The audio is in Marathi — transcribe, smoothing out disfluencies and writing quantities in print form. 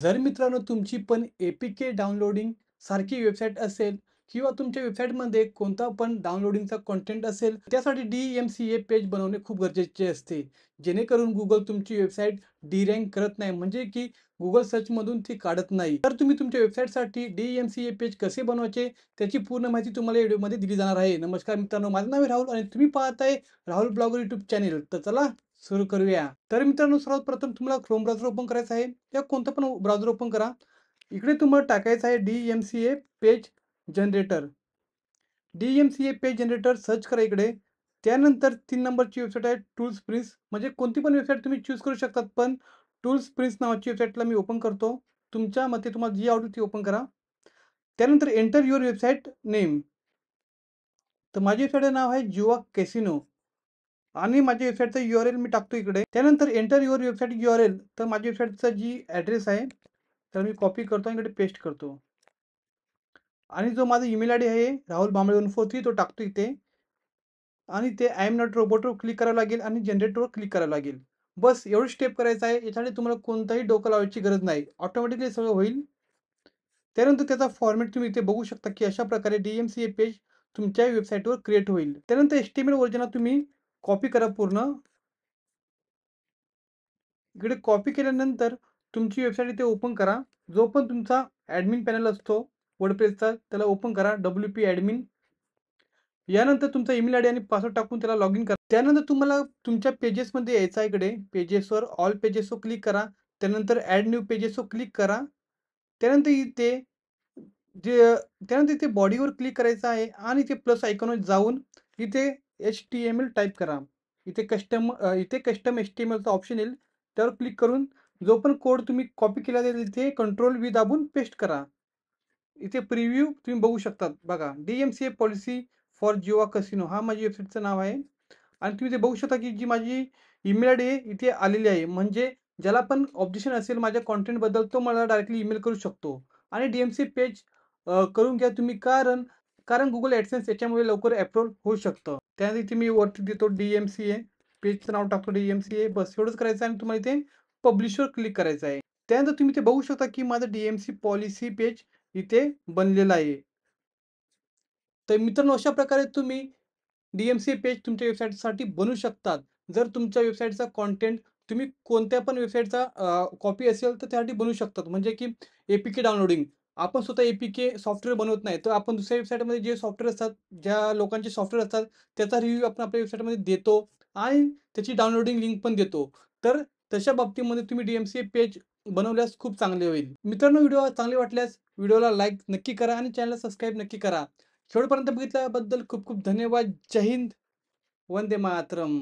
जर मित्रांनो तुमची पण ए-पी-के डाउनलोडिंग सारखी वेबसाईट असेल किंवा तुमच्या वेबसाईटमध्ये कोणता पण डाउनलोडिंगचा कंटेंट असेल, त्यासाठी डी-एम-सी-ए पेज बनवणे खूप गरजेचे असते. जेणेकरून Google तुमची वेबसाईट डी-रँक करत नाही, म्हणजे की Google सर्चमधून ती काढत नाही. तर तुम्ही तुमच्या वेबसाईटसाठी डी-एम-सी-ए पेज कसे बनवायचे, त्याची पूर्ण माहिती तुम्हाला या व्हिडिओमध्ये दिली जाणार आहे. नमस्कार मित्रांनो, माझं नाव आहे राहुल आणि तुम्ही पाहताय राहुल ब्लॉगर यूट्यूब चॅनेल. तर चला सुरू करूया. तर मित्रांनो, सर्वात प्रथम तुम्हाला क्रोम ब्राउझर ओपन करायचं आहे किंवा कोणतं पण ब्राउझर ओपन करा. इकडे तुम्हाला टाकायचं आहे DMCA page generator. DMCA page generator search करा इकडे. त्यानंतर 3 नंबरची वेबसाईट आहे टूल्स प्रिन्स. म्हणजे कोणती पण वेबसाईट तुम्ही चूज करू शकतात, पण टूल्स प्रिन्स नावाची वेबसाईटला मी ओपन करतो. तुमच्या मते तुम्हाला जी आवडेल ती ओपन करा. त्यानंतर एंटर युअर वेबसाईट नेम. तर माझी वेबसाईटचं नाव आहे जुआ कॅसिनो आणि माझ्या वेबसाईटचा यू-आर-एल मी टाकतो इकडे. त्यानंतर एंटर युअर वेबसाईट यू-आर-एल. तर माझ्या वेबसाईटचा जी ॲड्रेस आहे, तर मी कॉपी करतो आणि इकडे पेस्ट करतो. आणि जो माझा ईमेल आयडी आहे राहुल भांबळे 143 तो टाकतो इथे. आणि ते आय एम नॉट रोबोटवर क्लिक करावं लागेल आणि जनरेटवर क्लिक करावं लागेल. बस एवढं स्टेप करायचं आहे. याच्यासाठी तुम्हाला कोणताही डोकं लावायची गरज नाही. ऑटोमॅटिकली सगळं होईल. त्यानंतर त्याचा फॉर्मॅट तुम्ही इथे बघू शकता, की अशा प्रकारे डी-एम-सी-ए पेज तुमच्या वेबसाईटवर क्रिएट होईल. त्यानंतर एच-टी-एम-एल व्हर्जन तुम्ही कॉपी करा पूर्ण. इकडे कॉपी केल्यानंतर तुमची वेबसाईट इथे ओपन करा. जो पण तुमचा ॲडमिन पॅनल असतो वर्डप्रेसचा, त्याला ओपन करा. WP admin. यानंतर तुमचा ईमेल आयडी आणि पासवर्ड टाकून त्याला लॉगिन करा. त्यानंतर तुम्हाला तुमच्या पेजेसमध्ये यायचं आहे. इकडे पेजेसवर ऑल पेजेसवर क्लिक करा. त्यानंतर ॲड न्यू पेजेसवर क्लिक करा. त्यानंतर इथे जे त्यानंतर इथे बॉडीवर क्लिक करायचं आहे आणि इथे प्लस आयकॉनवर जाऊन इथे एच-टी-एम-एल टाइप करा. इथे कस्टम एच-टी-एम-एलचा ऑप्शन येईल. त्यावर क्लिक करून जो पण कोड तुम्ही कॉपी केला आहे तिथे कंट्रोल व्ही दाबून पेस्ट करा. इथे प्रिव्ह्यू तुम्ही बघू शकता. बघा, डी-एम-सी-ए पॉलिसी फॉर जुआ कसिनो हा माझी वेबसाईटचं नाव आहे. आणि तुम्ही ते बघू शकता, की जी माझी ईमेल आयडी आहे इथे आलेली आहे. म्हणजे ज्याला पण ऑब्जेक्शन असेल माझ्या कंटेंटबद्दल, तो मला डायरेक्टली ईमेल करू शकतो. आणि डी-एम-सी पेज करून घ्या तुम्ही, कारण कारण Google ॲडसेन्स याच्यामुळे लवकर अप्रूव्ह होऊ शकतं. त्यानंतर इथे मी वरती देतो डी-एम-सी-ए, पेजचं नाव टाकतो डी-एम-सी-ए. बस एवढंच करायचं आहे आणि तुम्हाला इथे पब्लिशवर क्लिक करायचं आहे. त्यानंतर तुम्ही इथे बघू शकता, की माझं डी-एम-सी पॉलिसी पेज इथे बनलेलं आहे. तर मित्रांनो, अशा प्रकारे तुम्ही डी-एम-सी पेज तुमच्या वेबसाईटसाठी बनवू शकतात. जर तुमच्या वेबसाईटचा कंटेंट तुम्ही कोणत्या पण वेबसाईटचा कॉपी असेल तर त्यासाठी बनवू शकतात. म्हणजे की ए-पी-के डाउनलोडिंग. आपण स्वतः ए-पी-के सॉफ्टवेअर बनवत नाही. तर आपण दुसऱ्या वेबसाईटमध्ये जे सॉफ्टवेअर असतात, ज्या लोकांचे सॉफ्टवेअर असतात, त्याचा रिव्ह्यू आपण आपल्या वेबसाईटमध्ये देतो आणि त्याची डाउनलोडिंग लिंक पण देतो. तर तशा बाबतीमध्ये तुम्ही डी-एम-सी पेज बनवल्यास खूप चांगले होईल. मित्रांनो, व्हिडिओ चांगले वाटल्यास व्हिडिओला लाईक नक्की करा आणि चॅनलला सबस्क्राईब नक्की करा. शेवटपर्यंत बघितल्याबद्दल खूप खूप धन्यवाद. जय हिंद. वंदे मातरम.